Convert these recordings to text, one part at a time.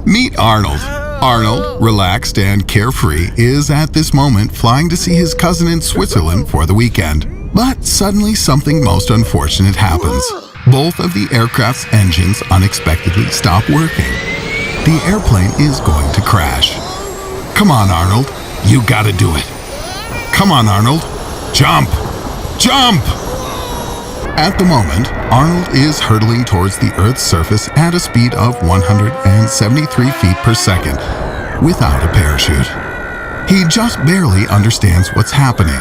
Meet Arnold. Arnold, relaxed and carefree, is at this moment flying to see his cousin in Switzerland for the weekend. But suddenly something most unfortunate happens. Both of the aircraft's engines unexpectedly stop working. The airplane is going to crash. Come on, Arnold. You gotta do it. Come on, Arnold. Jump! Jump! At the moment, Arnold is hurtling towards the Earth's surface at a speed of 173 feet per second, without a parachute. He just barely understands what's happening.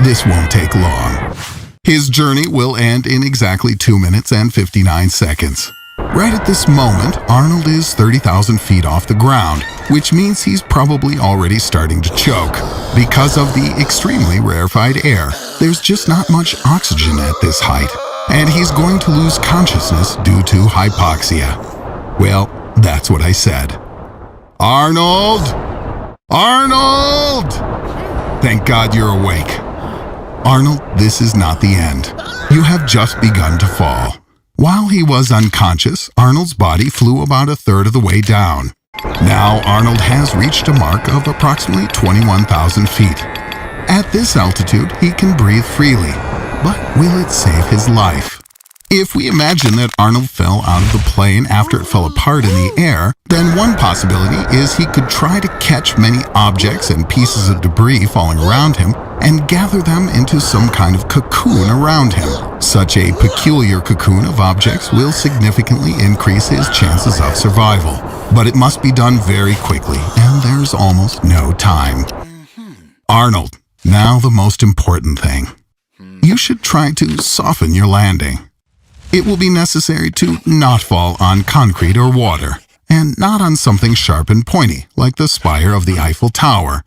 This won't take long. His journey will end in exactly 2 minutes and 59 seconds. Right at this moment, Arnold is 30,000 feet off the ground, which means he's probably already starting to choke. Because of the extremely rarefied air, there's just not much oxygen at this height, and he's going to lose consciousness due to hypoxia. Well, that's what I said. Arnold! Arnold! Thank God you're awake. Arnold, this is not the end. You have just begun to fall. While he was unconscious, Arnold's body flew about a third of the way down. Now Arnold has reached a mark of approximately 21,000 feet. At this altitude, he can breathe freely, but will it save his life? If we imagine that Arnold fell out of the plane after it fell apart in the air, then one possibility is he could try to catch many objects and pieces of debris falling around him and gather them into some kind of cocoon around him. Such a peculiar cocoon of objects will significantly increase his chances of survival. But it must be done very quickly, and there's almost no time. Arnold, now the most important thing. You should try to soften your landing. It will be necessary to not fall on concrete or water, and not on something sharp and pointy, like the spire of the Eiffel Tower.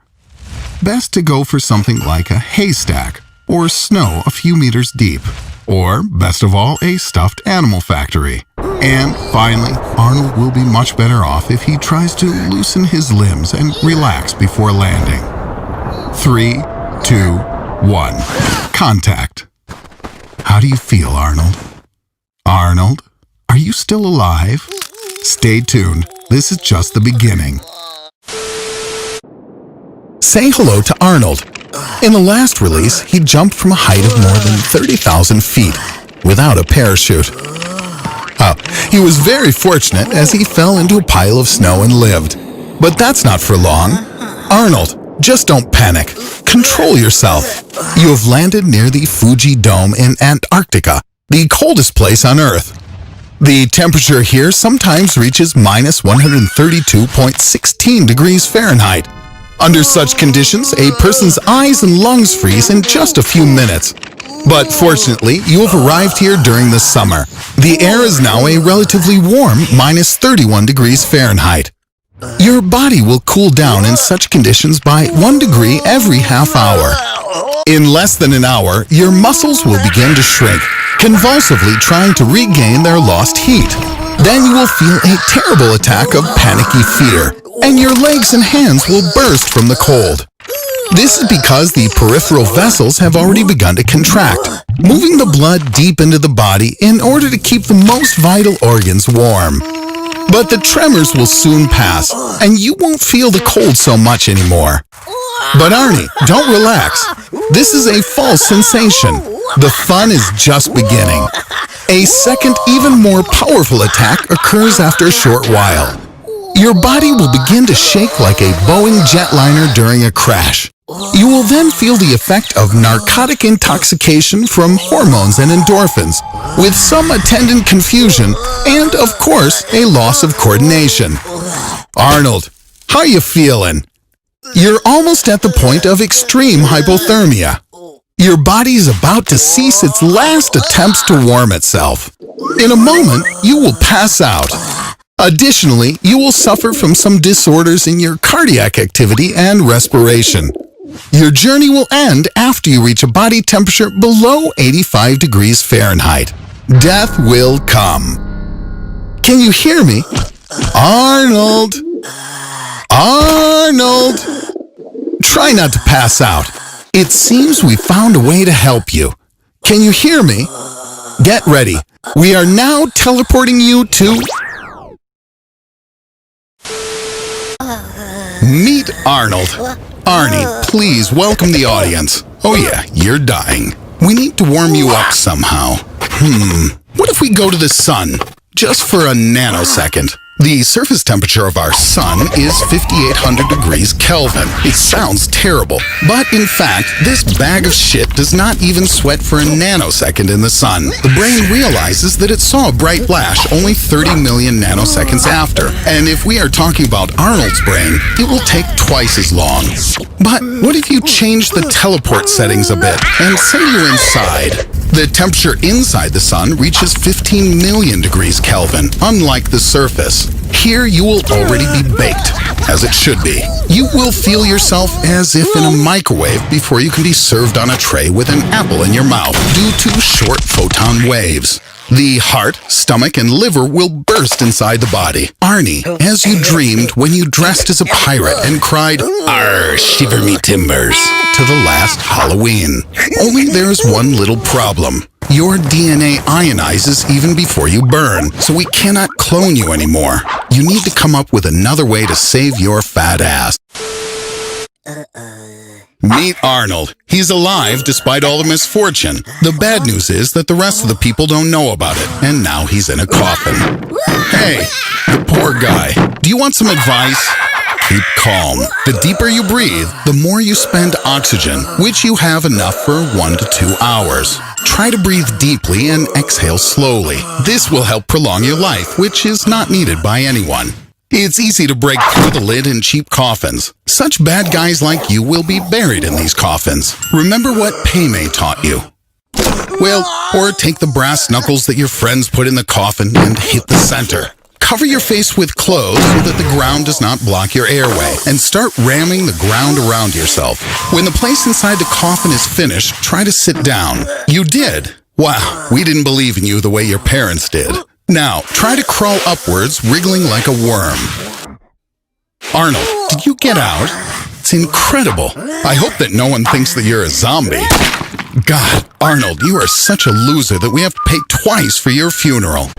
Best to go for something like a haystack, or snow a few meters deep, or, best of all, a stuffed animal factory. And finally, Arnold will be much better off if he tries to loosen his limbs and relax before landing. 3, 2, 1. Contact. How do you feel, Arnold? Arnold, are you still alive? Stay tuned. This is just the beginning. Say hello to Arnold. In the last release, he jumped from a height of more than 30,000 feet without a parachute. He was very fortunate as he fell into a pile of snow and lived. But that's not for long. Arnold, just don't panic. Control yourself. You have landed near the Fuji Dome in Antarctica, the coldest place on Earth. The temperature here sometimes reaches minus 132.16 degrees Fahrenheit. Under such conditions, a person's eyes and lungs freeze in just a few minutes. But fortunately, you have arrived here during the summer. The air is now a relatively warm minus 31 degrees Fahrenheit. Your body will cool down in such conditions by 1 degree every half hour. In less than an hour, your muscles will begin to shrink, convulsively trying to regain their lost heat. Then you will feel a terrible attack of panicky fear, and your legs and hands will burst from the cold. This is because the peripheral vessels have already begun to contract, moving the blood deep into the body in order to keep the most vital organs warm. But the tremors will soon pass, and you won't feel the cold so much anymore. But Arnie, don't relax. This is a false sensation. The fun is just beginning. A second, even more powerful attack occurs after a short while. Your body will begin to shake like a Boeing jetliner during a crash. You will then feel the effect of narcotic intoxication from hormones and endorphins, with some attendant confusion and, of course, a loss of coordination. Arnold, how you feeling? You're almost at the point of extreme hypothermia. Your body's about to cease its last attempts to warm itself. In a moment, you will pass out. Additionally, you will suffer from some disorders in your cardiac activity and respiration. Your journey will end after you reach a body temperature below 85 degrees Fahrenheit. Death will come. Can you hear me? Arnold! Arnold! Try not to pass out. It seems we found a way to help you. Can you hear me? Get ready. We are now teleporting you to Meet Arnold. Arnie, please welcome the audience. Oh yeah, you're dying. We need to warm you up somehow. What if we go to the sun? Just for a nanosecond. The surface temperature of our sun is 5,800 degrees Kelvin. It sounds terrible, but in fact, this bag of shit does not even sweat for a nanosecond in the sun. The brain realizes that it saw a bright flash only 30 million nanoseconds after, and if we are talking about Arnold's brain, it will take twice as long. But what if you change the teleport settings a bit and say you're inside? The temperature inside the sun reaches 15 million degrees Kelvin, unlike the surface. Here you will already be baked, as it should be. You will feel yourself as if in a microwave before you can be served on a tray with an apple in your mouth due to short photon waves. The heart, stomach, and liver will burst inside the body. Arnie, as you dreamed when you dressed as a pirate and cried, "Arr, shiver me timbers," to the last Halloween. Only there's one little problem. Your DNA ionizes even before you burn, so we cannot clone you anymore. You need to come up with another way to save your fat ass. Meet Arnold. He's alive despite all the misfortune. The bad news is that the rest of the people don't know about it, and now he's in a coffin. Hey, the poor guy. Do you want some advice? Keep calm. The deeper you breathe, the more you spend oxygen, which you have enough for 1 to 2 hours. Try to breathe deeply and exhale slowly. This will help prolong your life, which is not needed by anyone. It's easy to break through the lid in cheap coffins. Such bad guys like you will be buried in these coffins. Remember what Paymay taught you. Well, or take the brass knuckles that your friends put in the coffin and hit the center. Cover your face with clothes so that the ground does not block your airway, and start ramming the ground around yourself. When the place inside the coffin is finished, try to sit down. You did? Wow, we didn't believe in you the way your parents did. Now, try to crawl upwards, wriggling like a worm. Arnold, did you get out? It's incredible. I hope that no one thinks that you're a zombie. God, Arnold, you are such a loser that we have to pay twice for your funeral.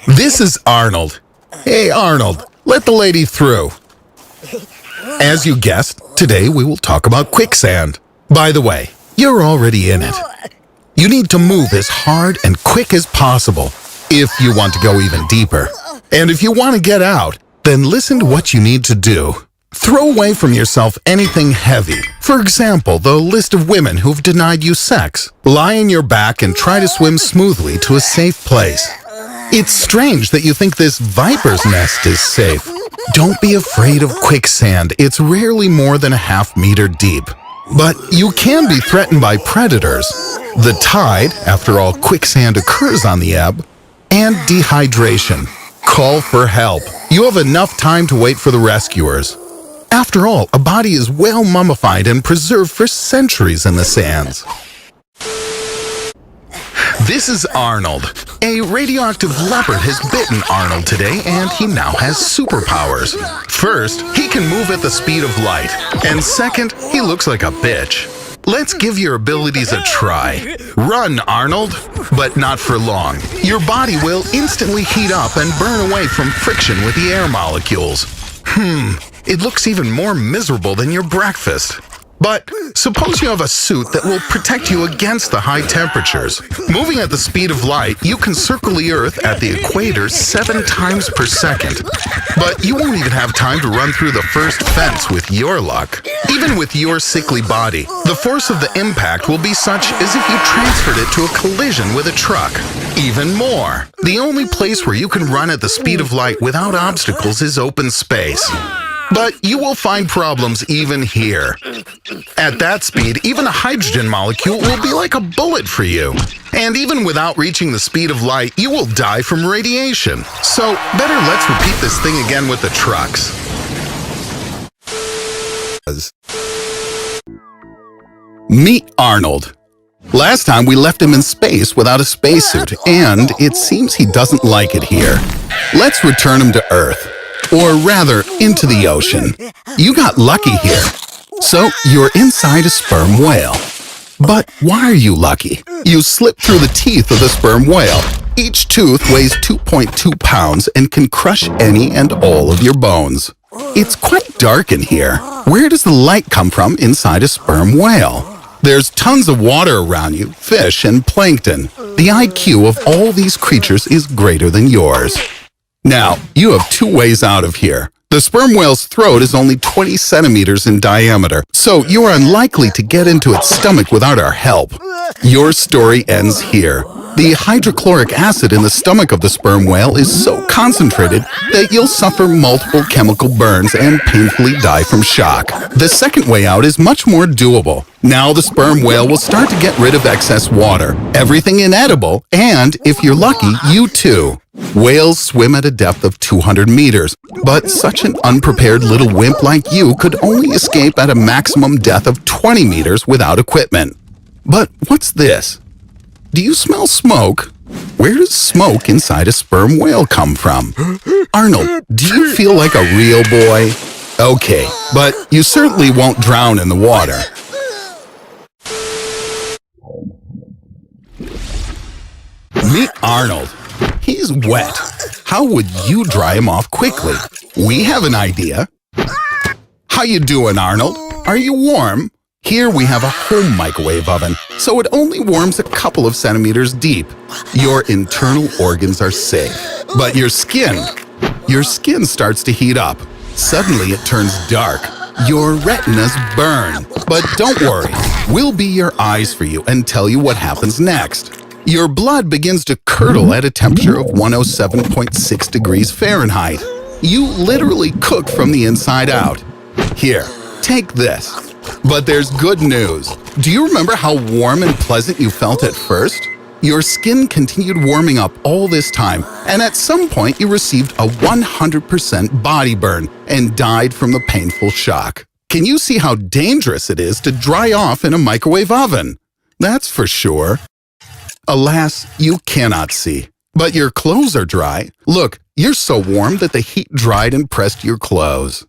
This is Arnold. Hey, Arnold, let the lady through. As you guessed, today we will talk about quicksand. By the way, you're already in it. You need to move as hard and quick as possible if you want to go even deeper. And if you want to get out, then listen to what you need to do. Throw away from yourself anything heavy. For example, the list of women who've denied you sex. Lie on your back and try to swim smoothly to a safe place. It's strange that you think this viper's nest is safe. Don't be afraid of quicksand. It's rarely more than a half-meter deep. But you can be threatened by predators. The tide, after all, quicksand occurs on the ebb, and dehydration. Call for help. You have enough time to wait for the rescuers. After all, a body is well mummified and preserved for centuries in the sands. This is Arnold. A radioactive leopard has bitten Arnold today, and he now has superpowers. First, he can move at the speed of light. And second, he looks like a bitch. Let's give your abilities a try. Run, Arnold, but not for long. Your body will instantly heat up and burn away from friction with the air molecules. It looks even more miserable than your breakfast. But suppose you have a suit that will protect you against the high temperatures. Moving at the speed of light, you can circle the Earth at the equator 7 times per second. But you won't even have time to run through the first fence with your luck. Even with your sickly body, the force of the impact will be such as if you transferred it to a collision with a truck. Even more, the only place where you can run at the speed of light without obstacles is open space. But you will find problems even here. At that speed, even a hydrogen molecule will be like a bullet for you. And even without reaching the speed of light, you will die from radiation. So better let's repeat this thing again with the trucks. Meet Arnold. Last time we left him in space without a spacesuit, and it seems he doesn't like it here. Let's return him to Earth. Or rather, into the ocean. You got lucky here. So you're inside a sperm whale. But why are you lucky? You slip through the teeth of the sperm whale. Each tooth weighs 2.2 pounds and can crush any and all of your bones. It's quite dark in here. Where does the light come from inside a sperm whale? There's tons of water around you, fish and plankton. The IQ of all these creatures is greater than yours. Now, you have two ways out of here. The sperm whale's throat is only 20 centimeters in diameter, so you are unlikely to get into its stomach without our help. Your story ends here. The hydrochloric acid in the stomach of the sperm whale is so concentrated that you'll suffer multiple chemical burns and painfully die from shock. The second way out is much more doable. Now the sperm whale will start to get rid of excess water, everything inedible, and if you're lucky, you too. Whales swim at a depth of 200 meters, but such an unprepared little wimp like you could only escape at a maximum depth of 20 meters without equipment. But what's this? Do you smell smoke? Where does smoke inside a sperm whale come from? Arnold, do you feel like a real boy? Okay, but you certainly won't drown in the water. Meet Arnold. He's wet. How would you dry him off quickly? We have an idea. How you doing, Arnold? Are you warm? Here we have a home microwave oven, so it only warms a couple of centimeters deep. Your internal organs are safe, but your skin starts to heat up. Suddenly it turns dark. Your retinas burn. But don't worry, we'll be your eyes for you and tell you what happens next. Your blood begins to curdle at a temperature of 107.6 degrees Fahrenheit. You literally cook from the inside out. Here, take this. But there's good news. Do you remember how warm and pleasant you felt at first? Your skin continued warming up all this time, and at some point you received a 100% body burn and died from the painful shock. Can you see how dangerous it is to dry off in a microwave oven? That's for sure. Alas, you cannot see. But your clothes are dry. Look, you're so warm that the heat dried and pressed your clothes.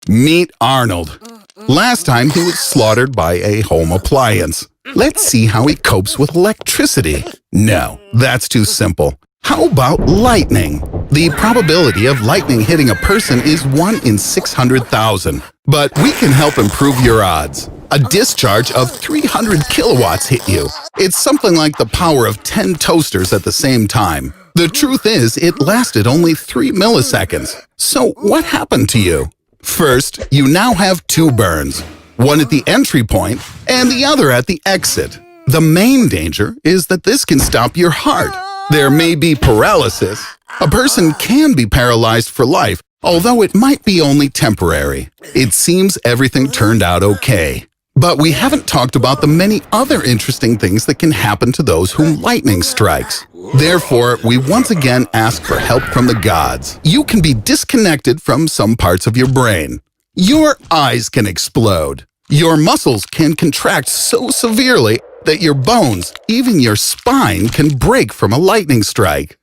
Meet Arnold. Last time he was slaughtered by a home appliance. Let's see how he copes with electricity. No, that's too simple. How about lightning? The probability of lightning hitting a person is 1 in 600,000. But we can help improve your odds. A discharge of 300 kilowatts hit you. It's something like the power of 10 toasters at the same time. The truth is, it lasted only 3 milliseconds. So what happened to you? First, you now have 2 burns, one at the entry point and the other at the exit. The main danger is that this can stop your heart. There may be paralysis. A person can be paralyzed for life, although it might be only temporary. It seems everything turned out okay. But we haven't talked about the many other interesting things that can happen to those whom lightning strikes. Therefore, we once again ask for help from the gods. You can be disconnected from some parts of your brain. Your eyes can explode. Your muscles can contract so severely that your bones, even your spine, can break from a lightning strike.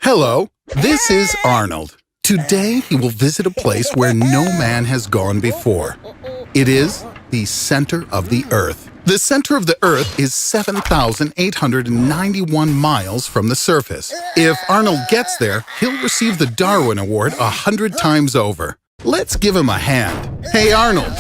Hello, this is Arnold. Today, he will visit a place where no man has gone before. It is the center of the Earth. The center of the Earth is 7,891 miles from the surface. If Arnold gets there, he'll receive the Darwin Award 100 times over. Let's give him a hand. Hey Arnold,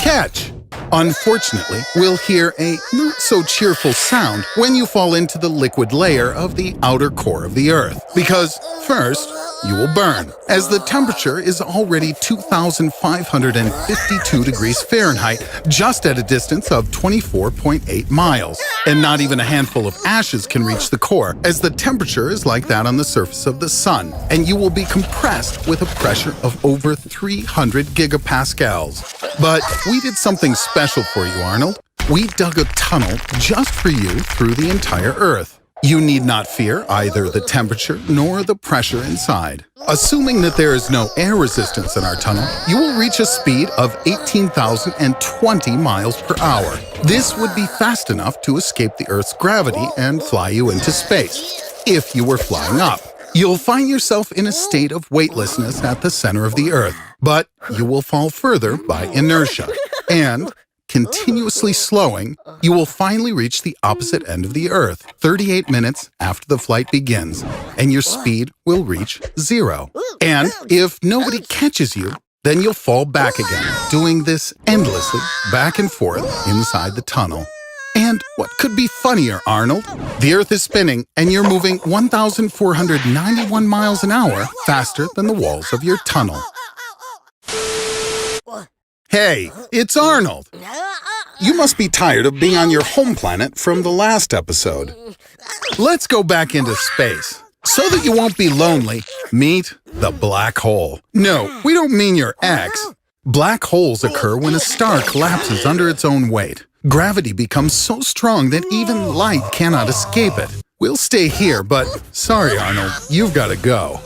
catch! Unfortunately, we'll hear a not-so-cheerful sound when you fall into the liquid layer of the outer core of the Earth. Because, first, you will burn, as the temperature is already 2,552 degrees Fahrenheit, just at a distance of 24.8 miles. And not even a handful of ashes can reach the core, as the temperature is like that on the surface of the sun, and you will be compressed with a pressure of over 300 gigapascals. But we did something special for you, Arnold. We dug a tunnel just for you through the entire Earth. You need not fear either the temperature nor the pressure inside. Assuming that there is no air resistance in our tunnel, you will reach a speed of 18,020 miles per hour. This would be fast enough to escape the Earth's gravity and fly you into space, if you were flying up. You'll find yourself in a state of weightlessness at the center of the Earth, but you will fall further by inertia. And, continuously slowing, you will finally reach the opposite end of the Earth 38 minutes after the flight begins, and your speed will reach 0. And if nobody catches you, then you'll fall back again, doing this endlessly, back and forth, inside the tunnel. And what could be funnier, Arnold? The Earth is spinning, and you're moving 1,491 miles an hour faster than the walls of your tunnel. Hey, it's Arnold! You must be tired of being on your home planet from the last episode. Let's go back into space. So that you won't be lonely, meet the black hole. No, we don't mean your ex. Black holes occur when a star collapses under its own weight. Gravity becomes so strong that even light cannot escape it. We'll stay here, but sorry, Arnold, you've got to go.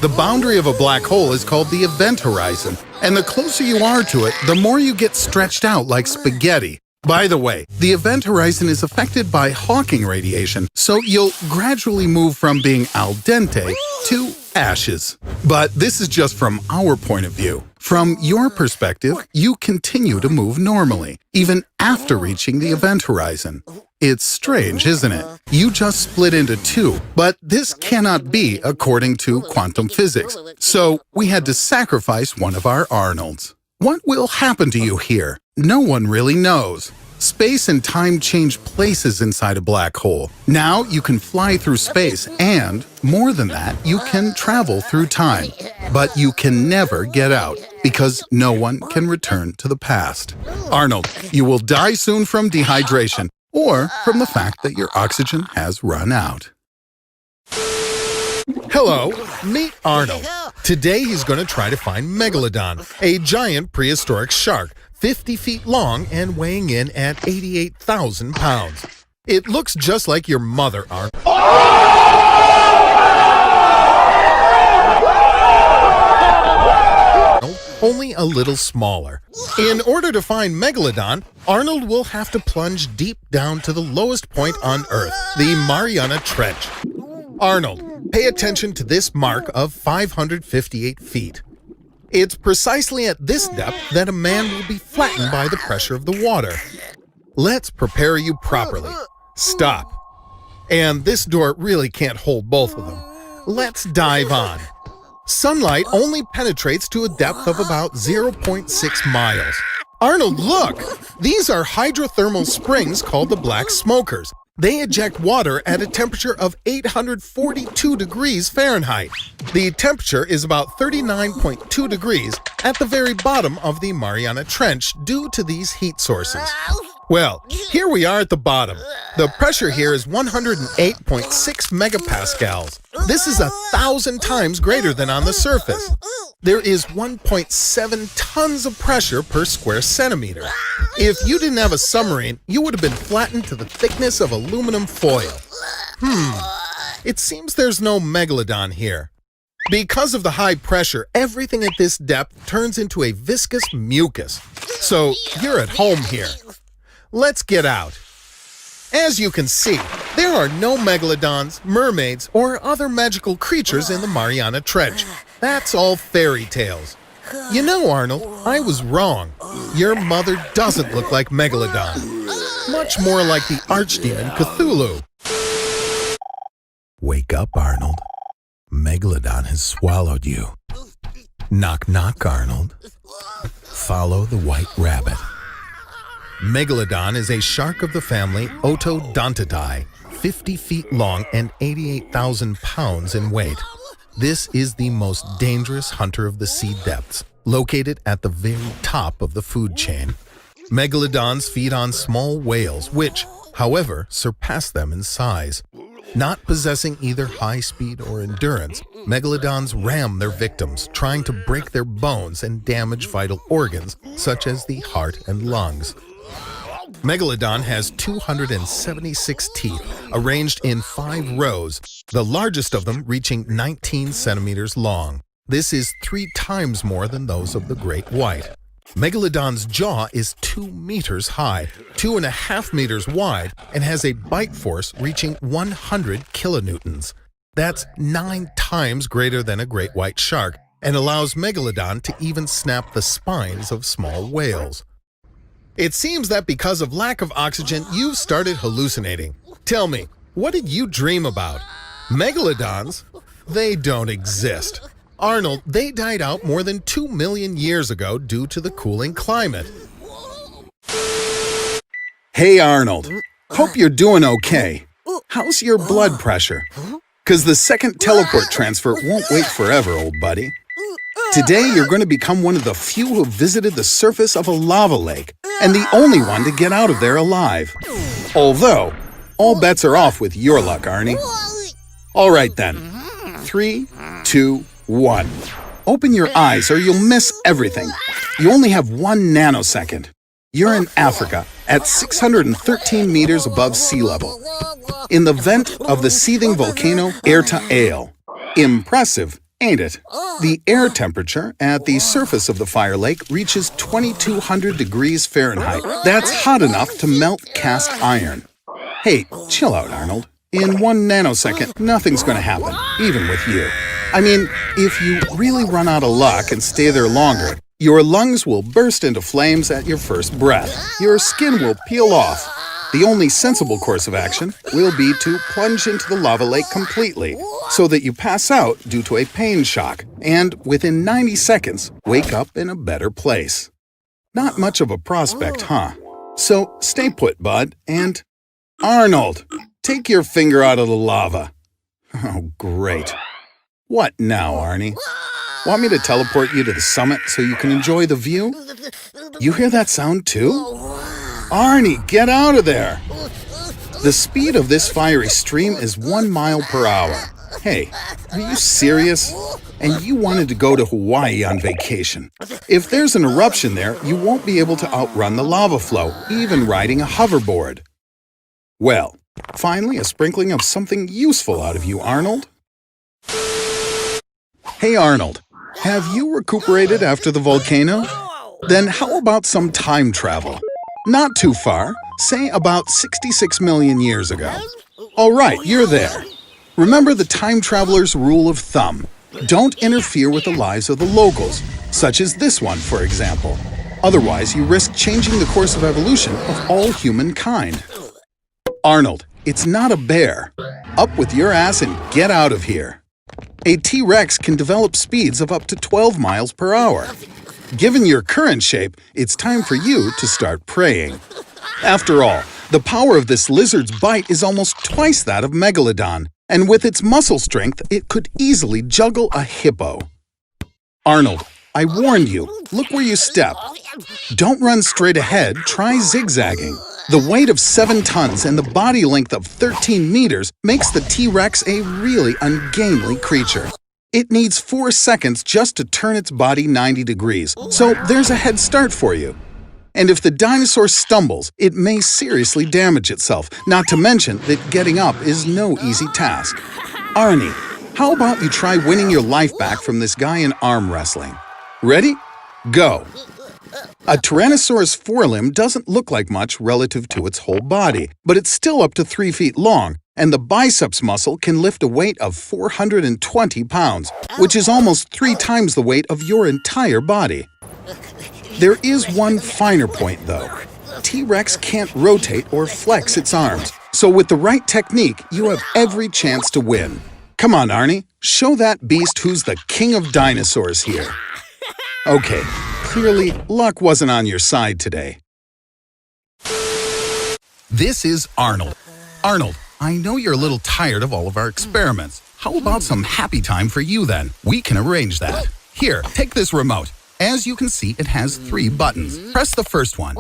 The boundary of a black hole is called the event horizon, and the closer you are to it, the more you get stretched out like spaghetti. By the way, the event horizon is affected by Hawking radiation, so you'll gradually move from being al dente to ashes. But this is just from our point of view. From your perspective, you continue to move normally, even after reaching the event horizon. It's strange, isn't it? You just split into two, but this cannot be according to quantum physics, so we had to sacrifice one of our Arnolds. What will happen to you here? No one really knows. Space and time change places inside a black hole. Now you can fly through space and, more than that, you can travel through time. But you can never get out because no one can return to the past. Arnold, you will die soon from dehydration or from the fact that your oxygen has run out. Hello, meet Arnold. Today he's going to try to find Megalodon, a giant prehistoric shark, 50 feet long and weighing in at 88,000 pounds. It looks just like your mother, Arnold. Only a little smaller. In order to find Megalodon, Arnold will have to plunge deep down to the lowest point on Earth, the Mariana Trench. Arnold, pay attention to this mark of 558 feet. It's precisely at this depth that a man will be flattened by the pressure of the water. Let's prepare you properly. Stop. And this door really can't hold both of them. Let's dive on. Sunlight only penetrates to a depth of about 0.6 miles. Arnold, look! These are hydrothermal springs called the Black Smokers. They eject water at a temperature of 842 degrees Fahrenheit. The temperature is about 39.2 degrees at the very bottom of the Mariana Trench due to these heat sources. Well, here we are at the bottom. The pressure here is 108.6 megapascals. This is 1,000 times greater than on the surface. There is 1.7 tons of pressure per square centimeter. If you didn't have a submarine, you would have been flattened to the thickness of aluminum foil. It seems there's no Megalodon here. Because of the high pressure, everything at this depth turns into a viscous mucus. So you're at home here. Let's get out. As you can see, there are no megalodons, mermaids, or other magical creatures in the Mariana Trench. That's all fairy tales. You know, Arnold, I was wrong. Your mother doesn't look like Megalodon. Much more like the archdemon Cthulhu. Wake up, Arnold. Megalodon has swallowed you. Knock, knock, Arnold. Follow the white rabbit. Megalodon is a shark of the family Otodontidai, 50 feet long and 88,000 pounds in weight. This is the most dangerous hunter of the sea depths, located at the very top of the food chain. Megalodons feed on small whales, which, however, surpass them in size. Not possessing either high speed or endurance, megalodons ram their victims, trying to break their bones and damage vital organs, such as the heart and lungs. Megalodon has 276 teeth, arranged in 5 rows, the largest of them reaching 19 centimeters long. This is 3 times more than those of the great white. Megalodon's jaw is 2 meters high, 2.5 meters wide, and has a bite force reaching 100 kilonewtons. That's 9 times greater than a great white shark, and allows Megalodon to even snap the spines of small whales. It seems that because of lack of oxygen, you've started hallucinating. Tell me, what did you dream about? Megalodons? They don't exist. Arnold, they died out more than 2 million years ago due to the cooling climate. Hey Arnold, hope you're doing okay. How's your blood pressure? 'Cause the second teleport transfer won't wait forever, old buddy. Today you're going to become one of the few who visited the surface of a lava lake, and the only one to get out of there alive. Although, all bets are off with your luck, Arnie. All right then. 3, 2, 1. Open your eyes or you'll miss everything. You only have 1 nanosecond. You're in Africa at 613 meters above sea level, in the vent of the seething volcano Erta. Impressive, ain't it? The air temperature at the surface of the fire lake reaches 2200 degrees Fahrenheit. That's hot enough to melt cast iron. Hey, chill out, Arnold. In 1 nanosecond, nothing's gonna happen, even with you. I mean, if you really run out of luck and stay there longer, your lungs will burst into flames at your first breath. Your skin will peel off. The only sensible course of action will be to plunge into the lava lake completely, so that you pass out due to a pain shock, and within 90 seconds, wake up in a better place. Not much of a prospect, huh? So stay put, bud, and... Arnold, take your finger out of the lava. Oh, great. What now, Arnie? Want me to teleport you to the summit so you can enjoy the view? You hear that sound too? Arnie, get out of there! The speed of this fiery stream is 1 mile per hour. Hey, are you serious? And you wanted to go to Hawaii on vacation. If there's an eruption there, you won't be able to outrun the lava flow, even riding a hoverboard. Well, finally a sprinkling of something useful out of you, Arnold. Hey Arnold, have you recuperated after the volcano? Then how about some time travel? Not too far, say about 66 million years ago. All right, you're there. Remember the time traveler's rule of thumb. Don't interfere with the lives of the locals, such as this one, for example. Otherwise, you risk changing the course of evolution of all humankind. Arnold, it's not a bear. Up with your ass and get out of here. A T-Rex can develop speeds of up to 12 miles per hour. Given your current shape, it's time for you to start praying. After all, the power of this lizard's bite is almost twice that of Megalodon, and with its muscle strength, it could easily juggle a hippo. Arnold, I warned you. Look where you step. Don't run straight ahead, try zigzagging. The weight of 7 tons and the body length of 13 meters makes the T-Rex a really ungainly creature. It needs 4 seconds just to turn its body 90 degrees, so there's a head start for you. And if the dinosaur stumbles, it may seriously damage itself, not to mention that getting up is no easy task. Arnie, how about you try winning your life back from this guy in arm wrestling? Ready? Go! A Tyrannosaurus forelimb doesn't look like much relative to its whole body, but it's still up to 3 feet long, and the biceps muscle can lift a weight of 420 pounds, which is almost 3 times the weight of your entire body. There is one finer point, though. T-Rex can't rotate or flex its arms, so with the right technique, you have every chance to win. Come on, Arnie, show that beast who's the king of dinosaurs here. Okay, clearly luck wasn't on your side today. This is Arnold. Arnold, I know you're a little tired of all of our experiments. How about some happy time for you then? We can arrange that. Here, take this remote. As you can see, it has 3 buttons. Press the first one.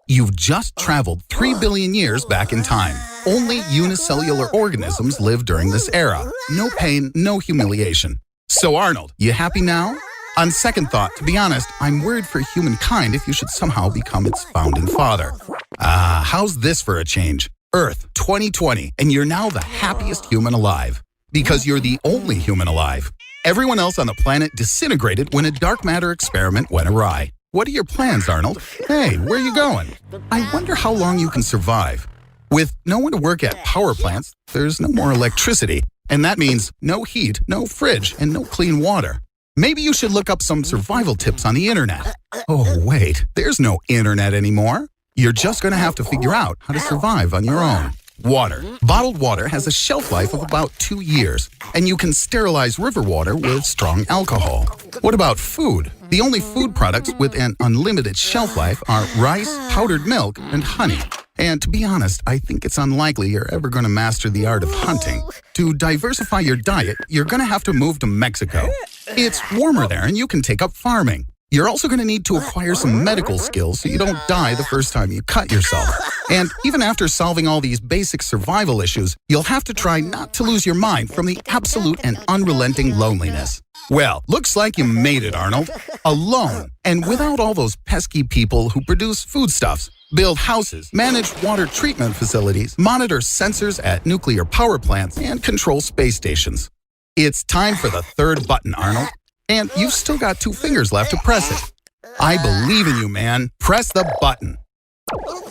You've just traveled 3 billion years back in time. Only unicellular organisms live during this era. No pain, no humiliation. So Arnold, you happy now? On second thought, to be honest, I'm worried for humankind if you should somehow become its founding father. How's this for a change? Earth 2020, and you're now the happiest human alive. Because you're the only human alive. Everyone else on the planet disintegrated when a dark matter experiment went awry. What are your plans, Arnold? Hey, where are you going? I wonder how long you can survive. With no one to work at power plants, there's no more electricity. And that means no heat, no fridge, and no clean water. Maybe you should look up some survival tips on the internet. Oh, wait, there's no internet anymore. You're just going to have to figure out how to survive on your own. Water. Bottled water has a shelf life of about 2 years, and you can sterilize river water with strong alcohol. What about food? The only food products with an unlimited shelf life are rice, powdered milk, and honey. And to be honest, I think it's unlikely you're ever going to master the art of hunting. To diversify your diet, you're going to have to move to Mexico. It's warmer there, and you can take up farming. You're also going to need to acquire some medical skills so you don't die the first time you cut yourself. And even after solving all these basic survival issues, you'll have to try not to lose your mind from the absolute and unrelenting loneliness. Well, looks like you made it, Arnold. Alone, and without all those pesky people who produce foodstuffs, build houses, manage water treatment facilities, monitor sensors at nuclear power plants, and control space stations. It's time for the third button, Arnold. And you've still got 2 fingers left to press it. I believe in you, man. Press the button.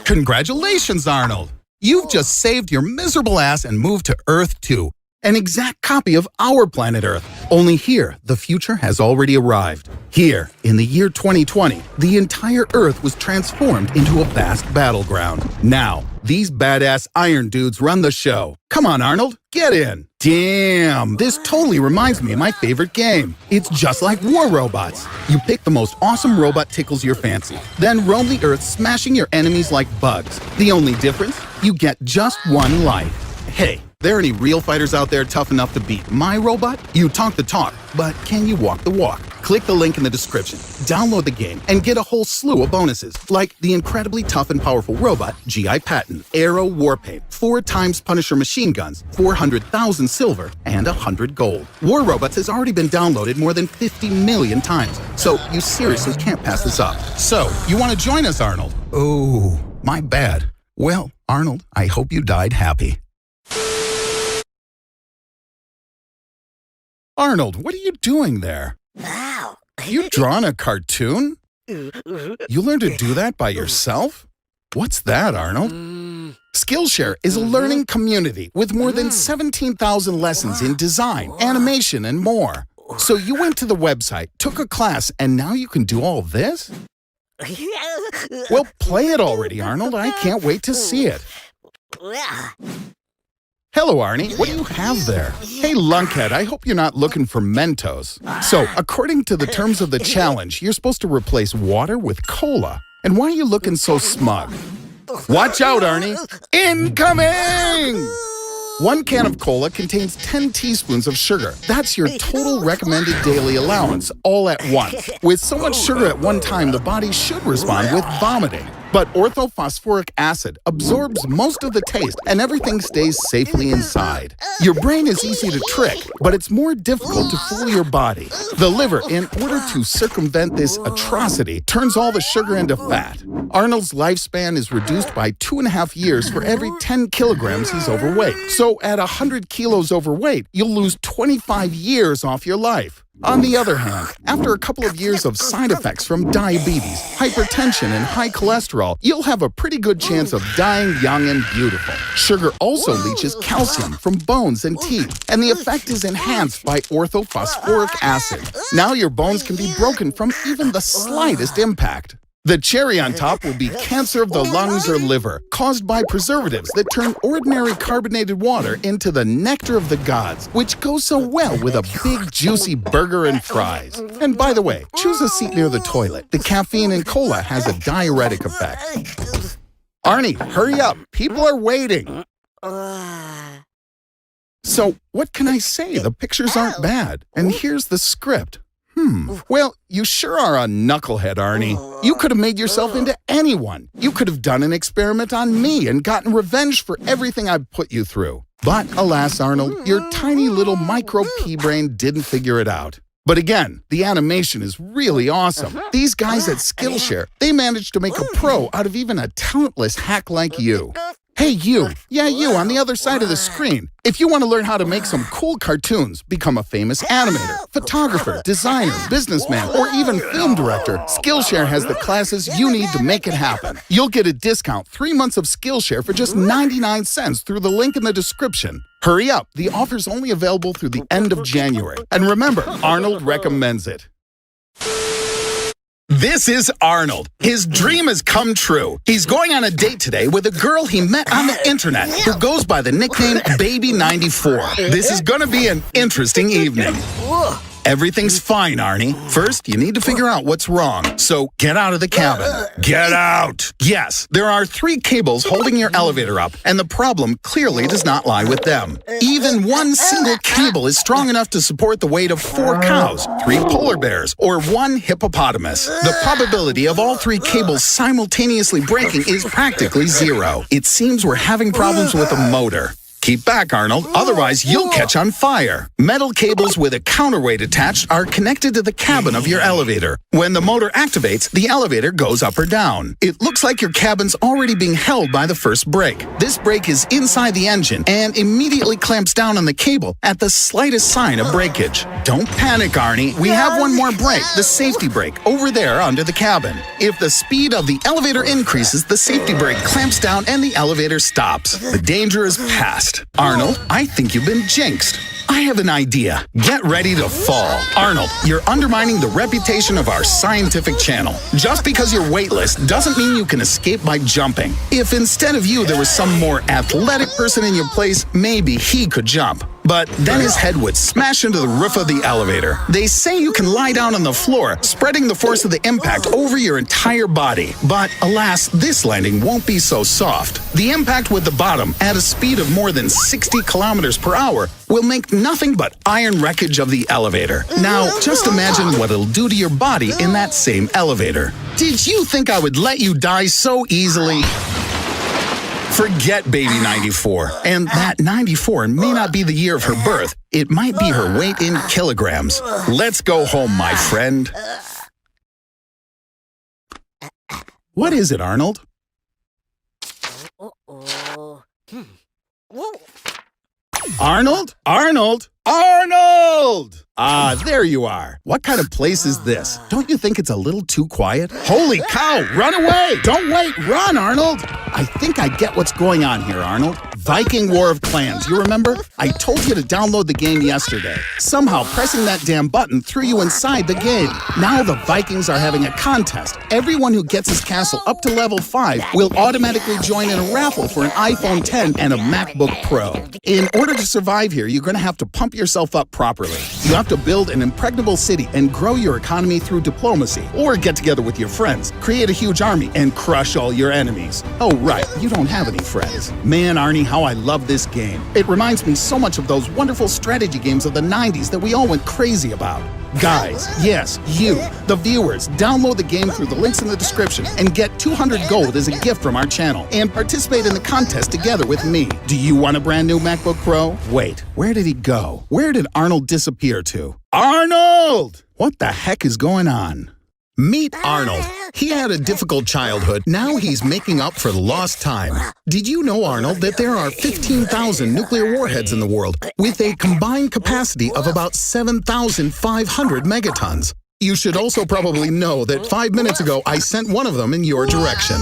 Congratulations, Arnold. You've just saved your miserable ass and moved to Earth 2. An exact copy of our planet Earth. Only here, the future has already arrived. Here, in the year 2020, the entire Earth was transformed into a vast battleground. Now, these badass iron dudes run the show. Come on, Arnold, get in. Damn, this totally reminds me of my favorite game. It's just like War Robots. You pick the most awesome robot tickles your fancy, then roam the Earth smashing your enemies like bugs. The only difference? You get just 1 life. Hey, there any real fighters out there tough enough to beat my robot? You talk the talk, but can you walk the walk? Click the link in the description, download the game, and get a whole slew of bonuses, like the incredibly tough and powerful robot, GI Patton, Arrow Warpaint, 4 times Punisher machine guns, 400,000 silver, and 100 gold. War Robots has already been downloaded more than 50 million times, so you seriously can't pass this up. So, you want to join us, Arnold? Oh, my bad. Well, Arnold, I hope you died happy. Arnold, what are you doing there? You drawn a cartoon? You learned to do that by yourself? What's that, Arnold? Skillshare is a learning community with more than 17,000 lessons in design, animation, and more. So you went to the website, took a class, and now you can do all this? Well, play it already, Arnold. I can't wait to see it. Hello, Arnie. What do you have there? Hey, lunkhead, I hope you're not looking for Mentos. So, according to the terms of the challenge, you're supposed to replace water with cola. And why are you looking so smug? Watch out, Arnie. Incoming! 1 can of cola contains 10 teaspoons of sugar. That's your total recommended daily allowance, all at once. With so much sugar at one time, the body should respond with vomiting. But orthophosphoric acid absorbs most of the taste and everything stays safely inside. Your brain is easy to trick, but it's more difficult to fool your body. The liver, in order to circumvent this atrocity, turns all the sugar into fat. Arnold's lifespan is reduced by 2.5 years for every 10 kilograms he's overweight. So at 100 kilos overweight, you'll lose 25 years off your life. On the other hand, after a couple of years of side effects from diabetes, hypertension, and high cholesterol, you'll have a pretty good chance of dying young and beautiful. Sugar also leaches calcium from bones and teeth, and the effect is enhanced by orthophosphoric acid. Now your bones can be broken from even the slightest impact. The cherry on top will be cancer of the lungs or liver, caused by preservatives that turn ordinary carbonated water into the nectar of the gods, which goes so well with a big, juicy burger and fries. And by the way, choose a seat near the toilet. The caffeine in cola has a diuretic effect. Arnie, hurry up. People are waiting. So, what can I say? The pictures aren't bad. And here's the script. Well, you sure are a knucklehead, Arnie. You could have made yourself into anyone. You could have done an experiment on me and gotten revenge for everything I've put you through. But alas, Arnold, your tiny little micro pea brain didn't figure it out. But again, the animation is really awesome. These guys at Skillshare, they managed to make a pro out of even a talentless hack like you. Hey, you. Yeah, you on the other side of the screen. If you want to learn how to make some cool cartoons, become a famous animator, photographer, designer, businessman, or even film director, Skillshare has the classes you need to make it happen. You'll get a discount 3 months of Skillshare for just 99 cents through the link in the description. Hurry up. The offer's only available through the end of January. And remember, Arnold recommends it. This is Arnold. His dream has come true. He's going on a date today with a girl he met on the internet who goes by the nickname Baby94. This is gonna be an interesting evening. Everything's fine, Arnie. First, you need to figure out what's wrong. So get out of the cabin. Get out! Yes, there are 3 cables holding your elevator up, and the problem clearly does not lie with them. Even one single cable is strong enough to support the weight of 4 cows, 3 polar bears, or 1 hippopotamus. The probability of all 3 cables simultaneously breaking is practically 0. It seems we're having problems with the motor. Keep back, Arnold, otherwise you'll catch on fire. Metal cables with a counterweight attached are connected to the cabin of your elevator. When the motor activates, the elevator goes up or down. It looks like your cabin's already being held by the first brake. This brake is inside the engine and immediately clamps down on the cable at the slightest sign of breakage. Don't panic, Arnie. We have one more brake, the safety brake, over there under the cabin. If the speed of the elevator increases, the safety brake clamps down and the elevator stops. The danger is past. Arnold, I think you've been jinxed. I have an idea. Get ready to fall. Arnold, you're undermining the reputation of our scientific channel. Just because you're weightless doesn't mean you can escape by jumping. If instead of you there was some more athletic person in your place, maybe he could jump. But then his head would smash into the roof of the elevator. They say you can lie down on the floor, spreading the force of the impact over your entire body. But alas, this landing won't be so soft. The impact with the bottom at a speed of more than 60 kilometers per hour will make nothing but iron wreckage of the elevator. Now, just imagine what it'll do to your body in that same elevator. Did you think I would let you die so easily? Forget Baby94. And that 94 may not be the year of her birth. It might be her weight in kilograms. Let's go home, my friend. What is it, Arnold? Arnold? Arnold? Arnold! Ah, there you are. What kind of place is this? Don't you think it's a little too quiet? Holy cow, run away! Don't wait, run, Arnold! I think I get what's going on here, Arnold. Viking War of Clans, you remember? I told you to download the game yesterday. Somehow pressing that damn button threw you inside the game. Now the Vikings are having a contest. Everyone who gets his castle up to level 5 will automatically join in a raffle for an iPhone 10 and a MacBook Pro. In order to survive here, you're going to have to pump yourself up properly. You have to build an impregnable city and grow your economy through diplomacy, or get together with your friends, create a huge army, and crush all your enemies. Oh right, you don't have any friends. Man, Arnie, how I love this game. It reminds me so much of those wonderful strategy games of the 90s that we all went crazy about. Guys, yes, you, the viewers, download the game through the links in the description and get 200 gold as a gift from our channel and participate in the contest together with me. Do you want a brand new MacBook Pro? Wait, where did he go? Where did Arnold disappear to? Arnold! What the heck is going on? Meet Arnold. He had a difficult childhood. Now he's making up for the lost time. Did you know, Arnold, that there are 15,000 nuclear warheads in the world with a combined capacity of about 7,500 megatons? You should also probably know that 5 minutes ago I sent one of them in your direction.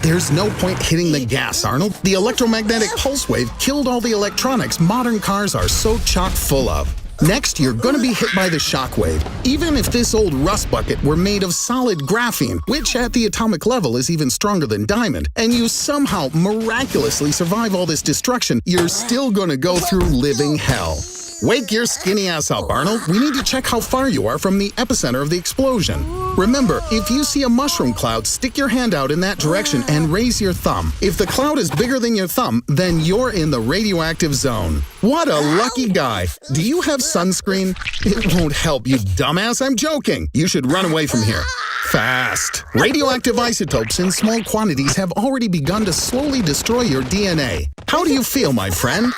There's no point hitting the gas, Arnold. The electromagnetic pulse wave killed all the electronics modern cars are so chock full of. Next, you're going to be hit by the shockwave. Even if this old rust bucket were made of solid graphene, which at the atomic level is even stronger than diamond, and you somehow miraculously survive all this destruction, you're still going to go through living hell. Wake your skinny ass up, Arnold. We need to check how far you are from the epicenter of the explosion. Remember, if you see a mushroom cloud, stick your hand out in that direction and raise your thumb. If the cloud is bigger than your thumb, then you're in the radioactive zone. What a lucky guy. Do you have sunscreen? It won't help, you dumbass. I'm joking. You should run away from here. Fast. Radioactive isotopes in small quantities have already begun to slowly destroy your DNA. How do you feel, my friend?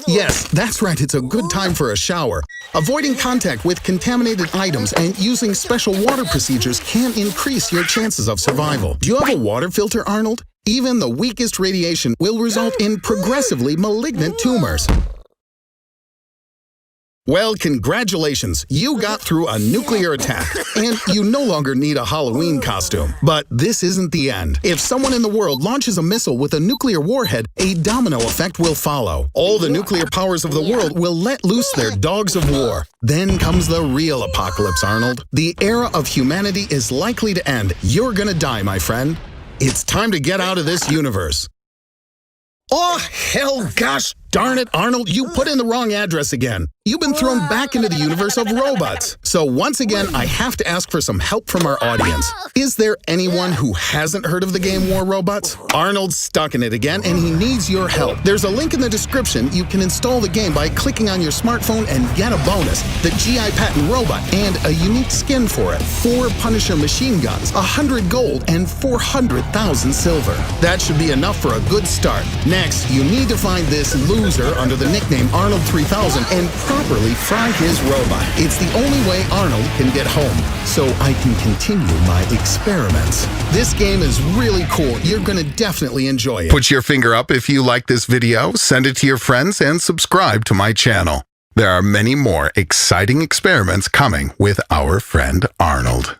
Yes, that's right, it's a good time for a shower. Avoiding contact with contaminated items and using special water procedures can increase your chances of survival. Do you have a water filter, Arnold? Even the weakest radiation will result in progressively malignant tumors. Well, congratulations, you got through a nuclear attack, and you no longer need a Halloween costume. But this isn't the end. If someone in the world launches a missile with a nuclear warhead, a domino effect will follow. All the nuclear powers of the world will let loose their dogs of war. Then comes the real apocalypse, Arnold. The era of humanity is likely to end. You're gonna die, my friend. It's time to get out of this universe. Oh, hell, gosh darn it, Arnold, you put in the wrong address again. You've been thrown back into the universe of robots. So once again, I have to ask for some help from our audience. Is there anyone who hasn't heard of the game War Robots? Arnold's stuck in it again, and he needs your help. There's a link in the description. You can install the game by clicking on your smartphone and get a bonus, the GI patent robot, and a unique skin for it. 4 Punisher machine guns, 100 gold, and 400,000 silver. That should be enough for a good start. Next, you need to find this loser under the nickname Arnold 3000 and properly fry his robot. It's the only way Arnold can get home, so I can continue my experiments. This game is really cool. You're gonna definitely enjoy it. Put your finger up if you like this video, send it to your friends, and subscribe to my channel. There are many more exciting experiments coming with our friend Arnold.